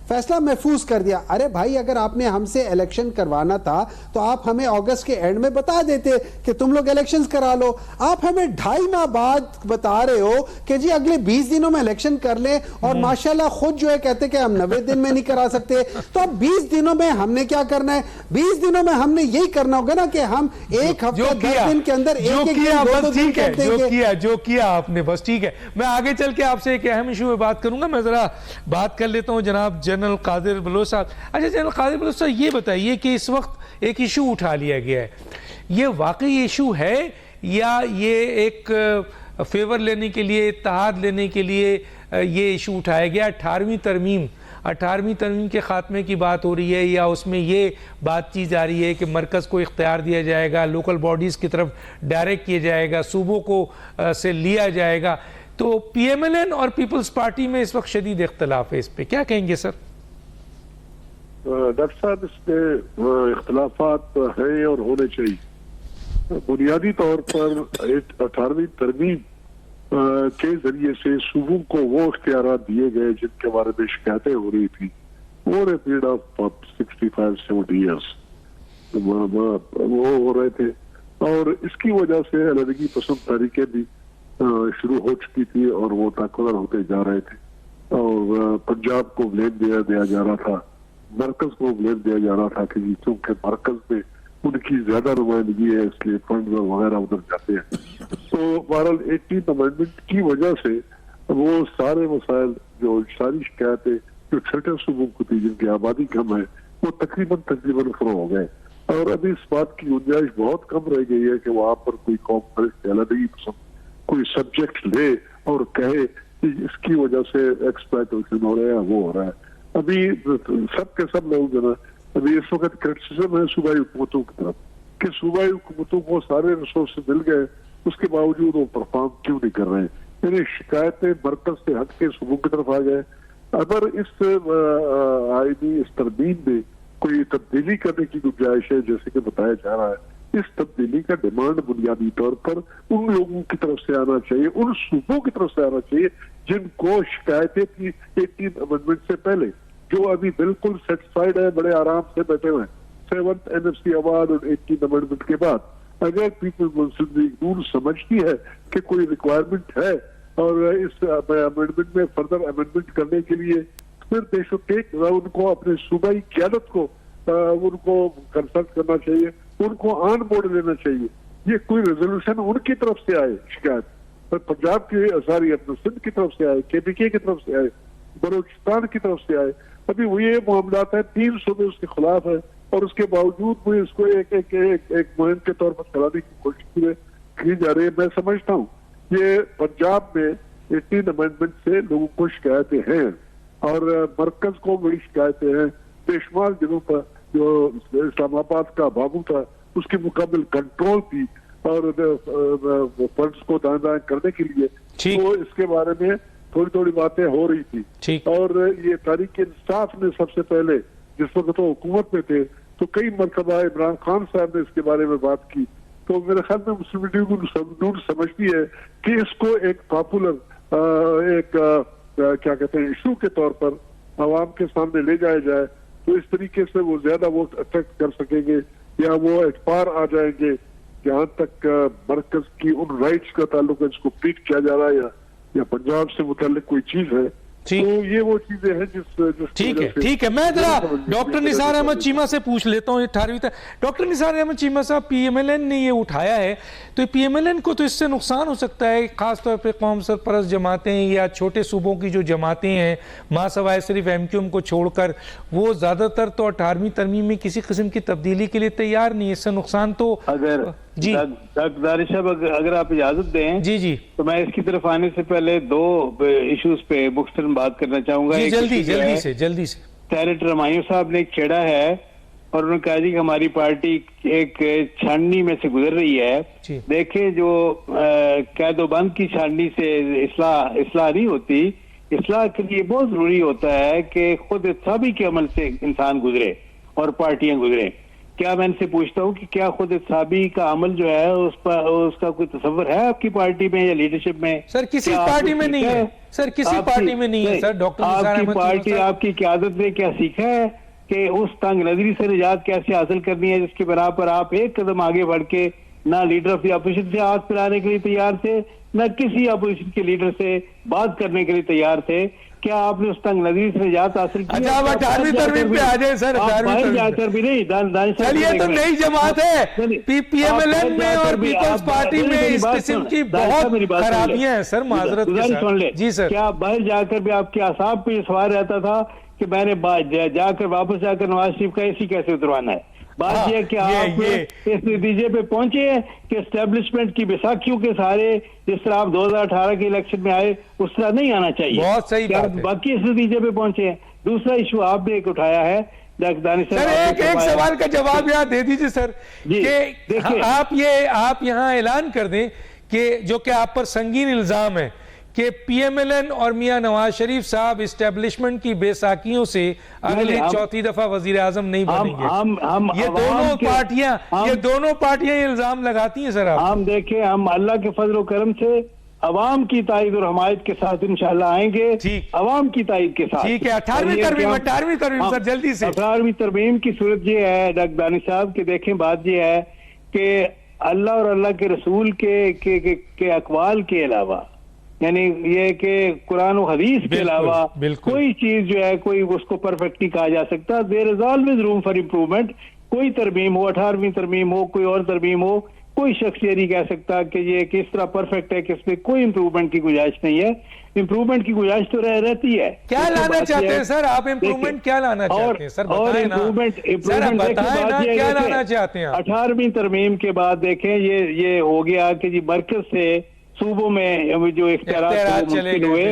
Speaker 4: फैसला महफूज कर दिया। अरे भाई, अगर आपने हमसे इलेक्शन करवाना था तो आप हमें अगस्त के एंड में बता देते कि तुम लोग इलेक्शंस करा लो। आप हमें 2.5 माह बाद बता रहे हो कि जी अगले 20 दिनों में इलेक्शन कर ले, और माशाल्लाह खुद जो है कहते कि हम 90 दिन में नहीं करा सकते। तो अब 20 दिनों में हमने क्या करना है? 20 दिनों में हमने यही करना होगा ना कि हम एक हफ्ता 10 दिन के अंदर
Speaker 1: जो किया आपने, बस ठीक है। मैं आगे चल के आपसे एक अहम इशू में बात करूंगा। मैं जरा बात कर लेता हूं जनाब जनरल कादिर बलोच साहब। अच्छा जनरल कादिर बलोच साहब, ये बताइए कि इस वक्त एक इशू उठा लिया गया है, ये वाकई इशू है या ये एक फेवर लेने के लिए, इत्तेहाद लेने के लिए ये इशू उठाया गया? 18वीं तरमीम 18वीं तरमीम के खात्मे की बात हो रही है या उसमें ये बात की जा रही है कि मरकज़ को इख्तियार दिया जाएगा, लोकल बॉडीज़ की तरफ डायरेक्ट किया जाएगा, सूबों को से लिया जाएगा। तो PMLN और पीपल्स पार्टी में इस वक्त शदीद इख्तलाफ है, इस पर क्या कहेंगे सर?
Speaker 2: डॉक्टर साहब, इसमें इख्तलाफात हैं और होने चाहिए। बुनियादी तौर पर 18वीं तरमीम के जरिए से सूबों को वो इख्तियारात दिए गए जिनके बारे में शिकायतें हो रही थी over a period of 65-70 years वो हो रहे थे, और इसकी वजह से अलहदगी पसंद तरीके भी शुरू हो चुकी थी और वो ताकतवर होते जा रहे थे, और पंजाब को ब्लेम दिया जा रहा था, मरकज को ब्लेम दिया जा रहा था कि क्योंकि मरकज में उनकी ज्यादा नुमाइंदगी है इसलिए फंड वगैरह उधर जाते हैं। तो बहरहाल 18th अमेंडमेंट की वजह से वो सारे मसाइल, जो सारी शिकायतें जो छोटे सूबों को थी जिनकी आबादी कम है, वो तकरीबन फ्रो हो गए, और अभी इस बात की गुंजाइश बहुत कम रह गई है कि वहां पर कोई कौम अलहदगी पसंद कोई सब्जेक्ट ले और कहे कि इसकी वजह से एक्सप्लॉयटेशन हो रहा है, वो हो रहा है। अभी सब के सब लोग जो ना अभी इस वक्त क्रिटिसिज्म है सूबाई हुकूमतों की तरफ कि सूबाई हुकूमतों को सारे रिसोर्स मिल गए, उसके बावजूद वो परफॉर्म क्यों नहीं कर रहे हैं। यानी शिकायतें मरकज से हट के सूबों की तरफ आ गए। अगर इस आईनी इस तरमीम में कोई तब्दीली करने की गुंजाइश है जैसे कि बताया जा रहा है, इस तब्दीली का डिमांड बुनियादी तौर पर उन लोगों की तरफ से आना चाहिए, उन सूबों की तरफ से आना चाहिए जिनको शिकायतें थी 18th अमेंडमेंट से पहले, जो अभी बिल्कुल सेटिस्फाइड है, बड़े आराम से बैठे हुए हैं 7th NFC अवार्ड और 18th अमेंडमेंट के बाद। अगर पीपल्स मुस्लिम लीग नून समझती है कि कोई रिक्वायरमेंट है और इस अमेंडमेंट में फर्दर अमेंडमेंट करने के लिए, फिर दे शुड टेक, उनको अपने सूबाई क़यादत को उनको कंसल्ट करना चाहिए, उनको ऑन बोर्ड लेना चाहिए। ये कोई रेजोल्यूशन उनकी तरफ से आए शिकायत, पर पंजाब की सारी अपने सिंध की तरफ से आए, KPK की तरफ से आए, बलोचिस्तान की तरफ से आए, अभी वो ये मामलात है 3 सूबे उसके खिलाफ है, और उसके बावजूद वो इसको एक मुहिम के तौर पर चलाने की कोशिश की जा रही है। मैं समझता हूँ ये पंजाब में 18 अमेंडमेंट से लोगों को शिकायतें हैं और मरकज को बड़ी शिकायतें हैं। बेशुमार जगहों पर जो इस्लामाबाद का बाबू था उसकी मुकाबले कंट्रोल थी और फंड्स को दान करने के लिए, तो इसके बारे में थोड़ी थोड़ी बातें हो रही थी। और ये तहरीक इंसाफ ने सबसे पहले जिस वक्त तो हुकूमत में थे तो कई मरतबा इमरान खान साहब ने इसके बारे में बात की, तो मेरे ख्याल में मुस्लिम लीग समझती है कि इसको एक पॉपुलर एक क्या कहते हैं इशू के तौर पर आवाम के सामने ले जाया जाए, तो इस तरीके से वो ज्यादा वोट अट्रैक्ट कर सकेंगे या वो एतबार आ जाएंगे। जहां तक मरकज की उन राइट्स का ताल्लुक है जिसको पीट किया जा रहा है या पंजाब से मुताल्लिक कोई चीज है, तो ये वो चीजें हैं जिस
Speaker 1: ठीक है। मैं जरा डॉक्टर निसार अहमद चीमा से पूछ लेता हूँ 18वीं तक। डॉक्टर निसार अहमद चीमा साहब, PMLN ने ये उठाया है, तो PMLN को तो इससे नुकसान हो सकता है, खासतौर पर कौम सरपरस्त जमातें या छोटे सूबों की जो जमातें हैं, मासवाए सिर्फ MQM को छोड़कर, वो ज्यादातर तो 18वीं तरमीम में किसी किस्म की तब्दीली के लिए तैयार नहीं है। इससे नुकसान तो
Speaker 3: अगर
Speaker 1: जी
Speaker 3: दारिश साहब अगर आप इजाजत दें
Speaker 1: जी
Speaker 3: तो मैं इसकी तरफ आने से पहले 2 इश्यूज पे मुख्तसरन बात करना चाहूंगा।
Speaker 1: जल्दी से
Speaker 3: सेनेटर हुमायूं साहब ने एक छेड़ा है और उन्होंने कहा जी कि हमारी पार्टी एक छाननी में से गुजर रही है। देखें, जो कैदोबंद की छाननी से इस्लाह नहीं होती, इस्लाह के लिए बहुत जरूरी होता है कि खुद इत्साबी के अमल से इंसान गुजरे और पार्टियां गुजरे। क्या मैं इनसे पूछता हूँ कि क्या खुद इत्साबी का अमल जो है उस पर उसका कोई तस्वर है आपकी पार्टी में या लीडरशिप में?
Speaker 1: सर किसी पार्टी में नहीं है, सर किसी पार्टी में नहीं है सर। डॉक्टर
Speaker 3: आपकी पार्टी आपकी क़यादत ने क्या सीखा है कि उस तंग नजरी से निजात कैसे हासिल करनी है जिसके बना पर आप एक कदम आगे बढ़ के ना लीडर ऑफ द अपोजिशन से हाथ मिलाने के लिए तैयार थे, न किसी अपोजिशन के लीडर से बात करने के लिए तैयार थे? क्या आपने उस तंग नजरी से निजात हासिल की?
Speaker 1: अच्छा, 18वीं तरमीम पे आ जाए सर।
Speaker 3: जाकर भी नहीं,
Speaker 1: चलिए, तो नई जमात है PMLN में और पीपल्स पार्टी में इस किस्म की बहुत खराबियां हैं सर। माजरत
Speaker 3: सुन ले
Speaker 1: जी सर।
Speaker 3: क्या बाहर जाकर भी आपके आसाब पे सवाल रहता था कि मैंने जाकर वापस जाकर नवाज शरीफ का AC कैसे उतरवाना है? बात यह कि आप इस नतीजे पे पहुंचे हैं कि एस्टेब्लिशमेंट की बैसाखियों के सहारे जिस तरह आप 2018 के इलेक्शन में आए उस तरह नहीं आना चाहिए।
Speaker 1: बहुत सही बात है।
Speaker 3: बाकी इस नतीजे पे पहुंचे हैं दूसरा इशू आपने एक उठाया है
Speaker 1: सर, एक सवाल का जवाब यहाँ दे दीजिए सर कि आप यहाँ ऐलान कर दें कि जो कि आप पर संगीन इल्जाम है कि पीएमएलएन और मियां नवाज शरीफ साहब इस्टेब्लिशमेंट की बेसाखियों से अगले चौथी दफा वजीर आजम नहीं बनेंगे। ये दोनों पार्टियां इल्जाम लगाती हैं सर।
Speaker 3: हम देखें, हम अल्लाह के फजल करम से अवाम की ताईद और हमायत के साथ इंशाल्लाह आएंगे, अवाम की ताईद के साथ।
Speaker 1: ठीक है, 18वीं तरमीम सर, जल्दी से
Speaker 3: 18वीं तरमीम की सूरत ये है डॉक्टर दानिश साहब कि देखें, बात ये है कि अल्लाह और अल्लाह के रसूल के अकवाल के अलावा, यानी ये कि कुरान और हदीस के अलावा कोई चीज जो है कोई उसको परफेक्ट नहीं कहा जा सकता। There is always room for improvement. कोई तरमीम हो, 18वीं तरमीम हो, कोई और तरमीम हो, कोई शख्स ये नहीं कह सकता कि ये किस तरह परफेक्ट है, किस पे कोई इंप्रूवमेंट की गुंजाइश नहीं है। इंप्रूवमेंट की गुंजाइश तो रहती है।
Speaker 1: क्या लाना चाहते हैं सर आप? इंप्रूवमेंट क्या लाना चाहते हैं सर?
Speaker 3: और इम्प्रूवमेंट
Speaker 1: क्या लाना चाहते हैं?
Speaker 3: 18वीं तरमीम के बाद देखें ये हो गया कि जी मरकज से सूबों में जो इख्तियारात हुए,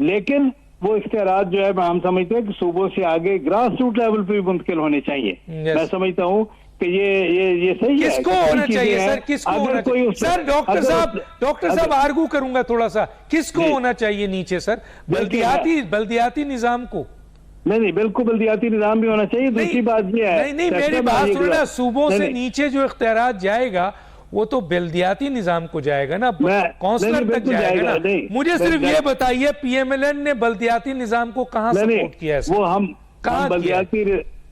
Speaker 3: लेकिन वो इख्तियारात जो है हम समझते हैं कि सूबों से आगे ग्रास रूट लेवल पे भी मुंतकिल होने चाहिए। मैं समझता हूँ कि ये सही है।
Speaker 1: किसको होना चाहिए सर? किसको होना चाहिए सर? डॉक्टर साहब आर्गू करूंगा थोड़ा सा, किसको होना चाहिए नीचे सर? बल्दियाती निजाम को?
Speaker 3: नहीं, बिल्कुल बल्दियाती निजाम भी होना चाहिए। दूसरी बात ये है,
Speaker 1: नहीं मेरी बात सुनना, सूबों से नीचे जो इख्तियारात जाएगा वो तो बल्दियाती निजाम को जाएगा ना, काउंसलर तक जाएगा ना। मुझे सिर्फ ये बताइए, पीएमएलएन ने बल्दियाती निजाम को कहां सपोर्ट किया है?
Speaker 3: वो हम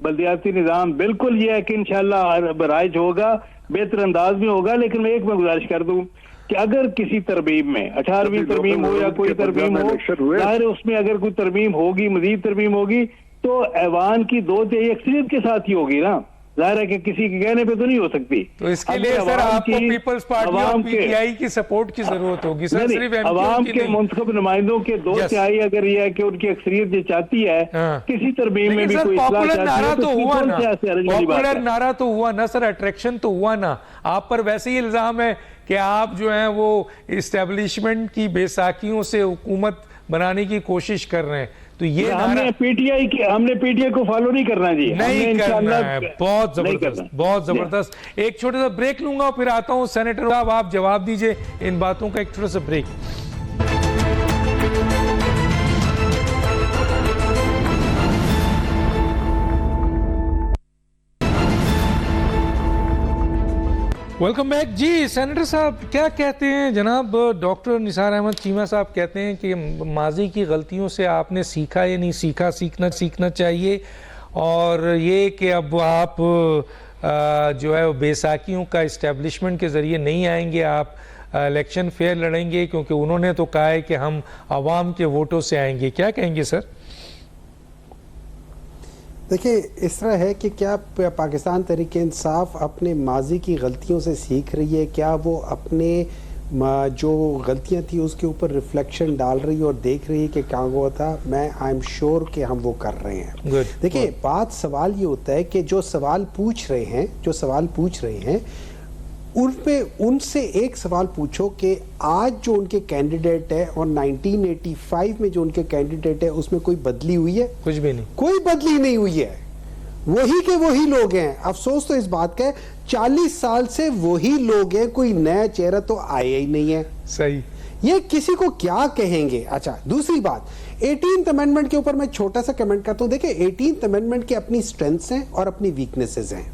Speaker 3: बल्दियाती निजाम बिल्कुल ये है कि इंशाल्लाह राइज होगा, बेहतर अंदाज में होगा। लेकिन मैं गुजारिश कर दूं कि अगर किसी तरमीम में 18वीं तरमीम हो या कोई तरमीम हो, जाहिर उसमें अगर कोई तरमीम होगी, मजीद तरमीम होगी, तो ऐवान की 2/3 अक्सरियत के साथ ही होगी ना। जाहिर है कि किसी के कहने पे तो नहीं हो सकती।
Speaker 1: तो इसके लिए सर आपको पीपल्स पार्टी और पीटीआई की सपोर्ट की जरूरत होगी सर, सिर्फ
Speaker 3: अवाम के मुंतखब नुमाइंदों के 2/3 अगर ये है कि उनकी अक्सरियत ये चाहती है किसी तरमीम में भी कोई
Speaker 1: पॉपुलर नारा तो हुआ ना, पॉपुलर नारा तो हुआ ना सर, अट्रैक्शन तो हुआ ना। आप पर वैसे ही इल्जाम है कि आप जो है वो इस्टेब्लिशमेंट की बेसाखियों से हुकूमत बनाने की कोशिश कर रहे हैं। तो ये
Speaker 3: हमने पीटीआई को फॉलो नहीं करना जी,
Speaker 1: नहीं करना है। बहुत जबरदस्त, बहुत जबरदस्त। एक छोटा सा ब्रेक लूंगा, फिर आता हूं सेनेटर साहब, आप जवाब दीजिए इन बातों का। एक छोटा सा ब्रेक। वेलकम बैक जी। सेनेटर साहब क्या कहते हैं? जनाब डॉक्टर निसार अहमद चीमा साहब कहते हैं कि माजी की गलतियों से आपने सीखा या नहीं सीखा, सीखना चाहिए, और ये कि अब आप जो है बेसाखियों का इस्टेब्लिशमेंट के ज़रिए नहीं आएंगे, आप इलेक्शन फेयर लड़ेंगे, क्योंकि उन्होंने तो कहा है कि हम आवाम के वोटों से आएंगे। क्या कहेंगे सर?
Speaker 4: देखिए, इस तरह है कि क्या पाकिस्तान तहरीक इंसाफ अपने माजी की गलतियों से सीख रही है? क्या वो अपने जो गलतियां थी उसके ऊपर रिफ्लेक्शन डाल रही है और देख रही है कि क्या हुआ था? आई एम श्योर कि हम वो कर रहे हैं। देखिए, बात सवाल ये होता है कि जो सवाल पूछ रहे हैं उनसे एक सवाल पूछो कि आज जो उनके कैंडिडेट है और 1985 में जो उनके कैंडिडेट है उसमें कोई बदली हुई है?
Speaker 1: कुछ भी नहीं, कोई
Speaker 4: बदली नहीं हुई है। वही के वही लोग हैं। अफसोस तो इस बात का है 40 साल से वही लोग हैं, कोई नया चेहरा तो आया ही नहीं है।
Speaker 1: सही,
Speaker 4: ये किसी को क्या कहेंगे? अच्छा, दूसरी बात, 18th अमेंडमेंट के ऊपर मैं छोटा सा कमेंट करता हूं। देखिए, 18th अमेंडमेंट की अपनी स्ट्रेंथ्स हैं और अपनी वीकनेसेस हैं।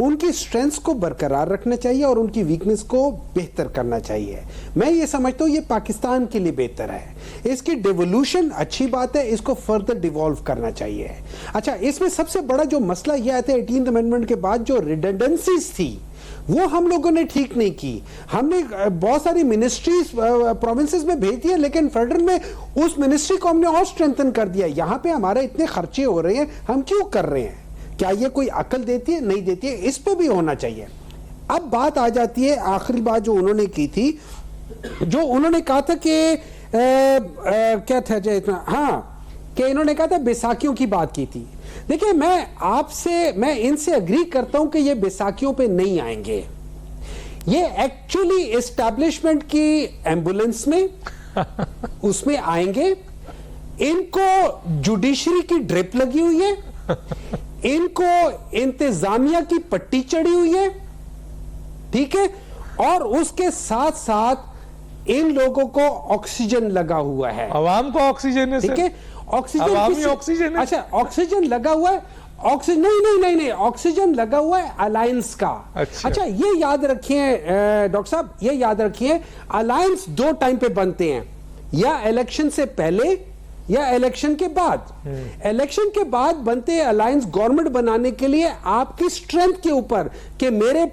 Speaker 4: उनकी स्ट्रेंथ्स को बरकरार रखना चाहिए और उनकी वीकनेस को बेहतर करना चाहिए। मैं ये समझता हूँ ये पाकिस्तान के लिए बेहतर है। इसकी डिवोल्यूशन अच्छी बात है, इसको फर्दर डिवॉल्व करना चाहिए। अच्छा, इसमें सबसे बड़ा जो मसला यह आता है 18th अमेंडमेंट के बाद जो रिडंडेंसीज थी वो हम लोगों ने ठीक नहीं की। हमने बहुत सारी मिनिस्ट्रीज प्रोविंसेस में भेज दिया, लेकिन फेडरल में उस मिनिस्ट्री को हमने और स्ट्रेंथन कर दिया। यहाँ पे हमारे इतने खर्चे हो रहे हैं, हम क्यों कर रहे हैं? क्या ये कोई अकल देती है? नहीं देती है। इस पे भी होना चाहिए। अब बात आ जाती है आखिरी बात जो उन्होंने की थी, जो उन्होंने कहा था कि क्या था जो इतना, हाँ, कि इन्होंने कहा था बैसाखियों की बात की थी। देखिए, मैं इनसे अग्री करता हूं कि ये बैसाखियों पे नहीं आएंगे। ये एक्चुअली एस्टैब्लिशमेंट की एम्बुलेंस में उसमें आएंगे। इनको जुडिशरी की ड्रिप लगी हुई है, इनको इंतजामिया की पट्टी चढ़ी हुई है, ठीक है, और उसके साथ साथ इन लोगों को ऑक्सीजन लगा हुआ है।
Speaker 1: आवाम को ऑक्सीजन है,
Speaker 4: ठीक है, ऑक्सीजन
Speaker 1: ऑक्सीजन है।
Speaker 4: अच्छा, ऑक्सीजन लगा हुआ है, ऑक्सीजन नहीं, ऑक्सीजन लगा हुआ है अलायंस का। अच्छा, ये याद रखिए डॉक्टर साहब, ये याद रखिए, अलायंस 2 टाइम पे बनते हैं, या इलेक्शन से पहले या इलेक्शन के बाद। इलेक्शन के बाद बनते हैं अलायंस गवर्नमेंट बनाने के लिए आपकी स्ट्रेंथ के ऊपर, कि मेरे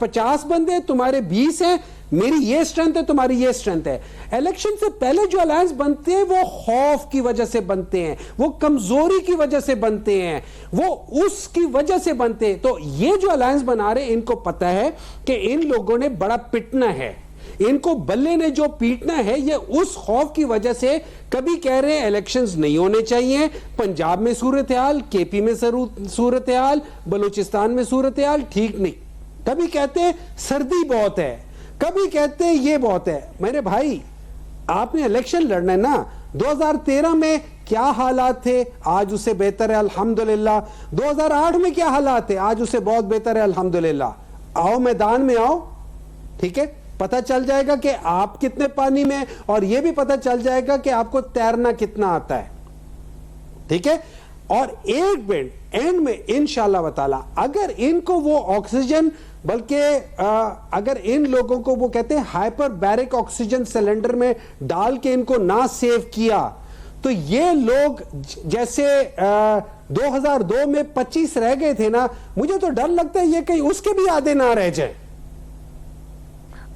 Speaker 4: 50 बंदे, तुम्हारे 20 हैं, मेरी ये स्ट्रेंथ है, तुम्हारी ये स्ट्रेंथ है। इलेक्शन से पहले जो अलायंस बनते हैं वो खौफ की वजह से बनते हैं, वो कमजोरी की वजह से बनते हैं, वो उसकी वजह से बनते हैं। तो ये जो अलायंस बना रहे, इनको पता है कि इन लोगों ने बड़ा पिटना है, इनको बल्ले ने जो पीटना है, ये उस खौफ की वजह से कभी कह रहे हैं इलेक्शंस नहीं होने चाहिए, पंजाब में सूरत हाल, केपी में सूरत हाल, बलूचिस्तान में सूरत हाल ठीक नहीं, कभी कहते हैं सर्दी बहुत है, कभी कहते हैं ये बहुत है। मेरे भाई, आपने इलेक्शन लड़ना है ना। 2013 में क्या हालात थे, आज उससे बेहतर है अल्हम्दुलिल्लाह। 2008 में क्या हालात थे, आज उससे बहुत बेहतर है अल्हम्दुलिल्लाह। आओ मैदान में आओ, ठीक है, पता चल जाएगा कि आप कितने पानी में, और यह भी पता चल जाएगा कि आपको तैरना कितना आता है, ठीक है। और एक मिनट एंड में इंशाल्लाह ताला अगर इनको वो ऑक्सीजन, बल्कि अगर इन लोगों को वो कहते हैं हाइपर बैरिक ऑक्सीजन सिलेंडर में डाल के इनको ना सेव किया, तो ये लोग जैसे 2002 में 25 रह गए थे ना, मुझे तो डर लगता है ये कहीं उसके भी आधे ना रह जाए।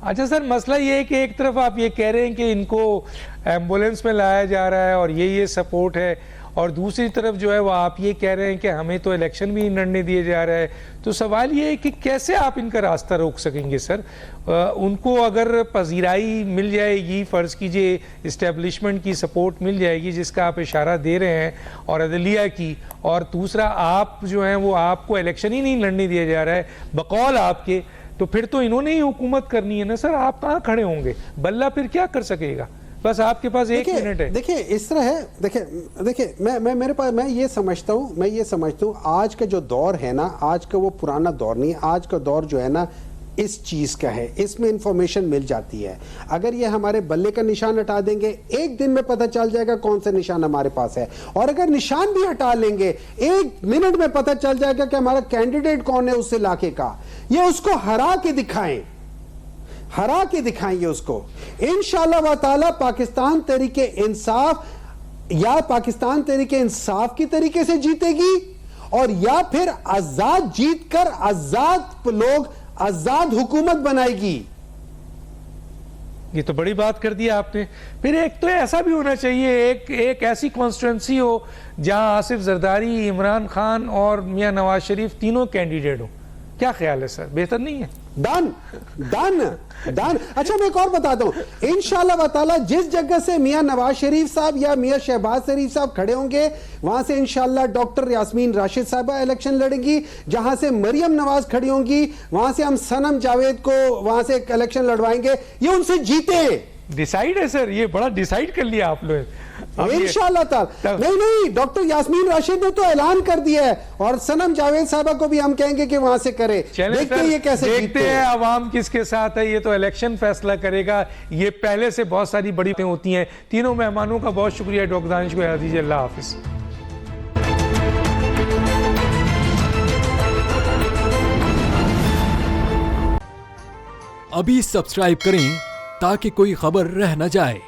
Speaker 1: अच्छा सर, मसला ये है कि एक तरफ आप ये कह रहे हैं कि इनको एम्बुलेंस में लाया जा रहा है और ये सपोर्ट है, और दूसरी तरफ जो है वो आप ये कह रहे हैं कि हमें तो इलेक्शन भी लड़ने दिए जा रहा है। तो सवाल ये है कि कैसे आप इनका रास्ता रोक सकेंगे सर? उनको अगर पजीराई मिल जाएगी, फ़र्ज़ कीजिए इस्टेब्लिशमेंट की सपोर्ट मिल जाएगी जिसका आप इशारा दे रहे हैं, और अदलिया की, और दूसरा आप जो है वो आपको इलेक्शन ही नहीं लड़ने दिया जा रहा है बकौल आपके, तो फिर तो इन्होंने ही हुकूमत करनी है ना सर। आप कहाँ खड़े होंगे? बल्ला फिर क्या कर सकेगा? बस आपके पास 1 मिनट है।
Speaker 4: देखिए इस तरह है, देखिए मैं ये समझता हूँ आज का जो दौर है ना, आज का वो पुराना दौर नहीं है। आज का दौर जो है ना इस चीज का है, इसमें इंफॉर्मेशन मिल जाती है। अगर ये हमारे बल्ले का निशान हटा देंगे, एक दिन में पता चल जाएगा कौन सा निशान हमारे पास है, और अगर निशान भी हटा लेंगे 1 मिनट में पता चल जाएगा कि हमारा कैंडिडेट कौन है उस इलाके का। ये उसको हरा के दिखाएंगे उसको। इंशाअल्लाह व ताला पाकिस्तान तहरीके इंसाफ या पाकिस्तान तहरीके इंसाफ की तरीके से जीतेगी, और या फिर आजाद जीतकर आजाद लोग आजाद हुकूमत बनाएगी।
Speaker 1: ये तो बड़ी बात कर दी आपने। फिर एक तो ऐसा भी होना चाहिए, एक ऐसी कॉन्स्टिट्यूंसी हो जहां आसिफ जरदारी, इमरान खान और मियां नवाज शरीफ तीनों कैंडिडेट हो। क्या ख्याल है सर, बेहतर नहीं है?
Speaker 4: डन। अच्छा मैं एक और बताता हूं, इंशाअल्लाह व ताला जिस जगह से मियां नवाज शरीफ साहब या मियां शहबाज शरीफ साहब खड़े होंगे, वहां से इंशाअल्लाह डॉक्टर यास्मीन राशिद साहबा इलेक्शन लड़ेंगी। जहां से मरियम नवाज खड़ी होंगी, वहां से हम सनम जावेद को वहां से इलेक्शन लड़वाएंगे। ये उनसे जीते।
Speaker 1: डिसाइड है सर, ये बड़ा डिसाइड कर लिया आप लोग।
Speaker 4: इंशाअल्लाह ताला। नहीं, डॉक्टर यास्मीन राशिद ने तो ऐलान कर दिया है, और सनम जावेद साहबा को भी हम कहेंगे कि वहां से करे। देखते हैं ये कैसे
Speaker 1: देखते हैं आवाम किसके साथ है, ये तो इलेक्शन फैसला करेगा। ये पहले से बहुत सारी बड़ी बातें होती हैं। तीनों मेहमानों का बहुत शुक्रिया। डॉक्टर दानिश को याद दीजिए। अल्लाह हाफिज।
Speaker 5: अभी सब्सक्राइब करें ताकि कोई खबर रह न जाए।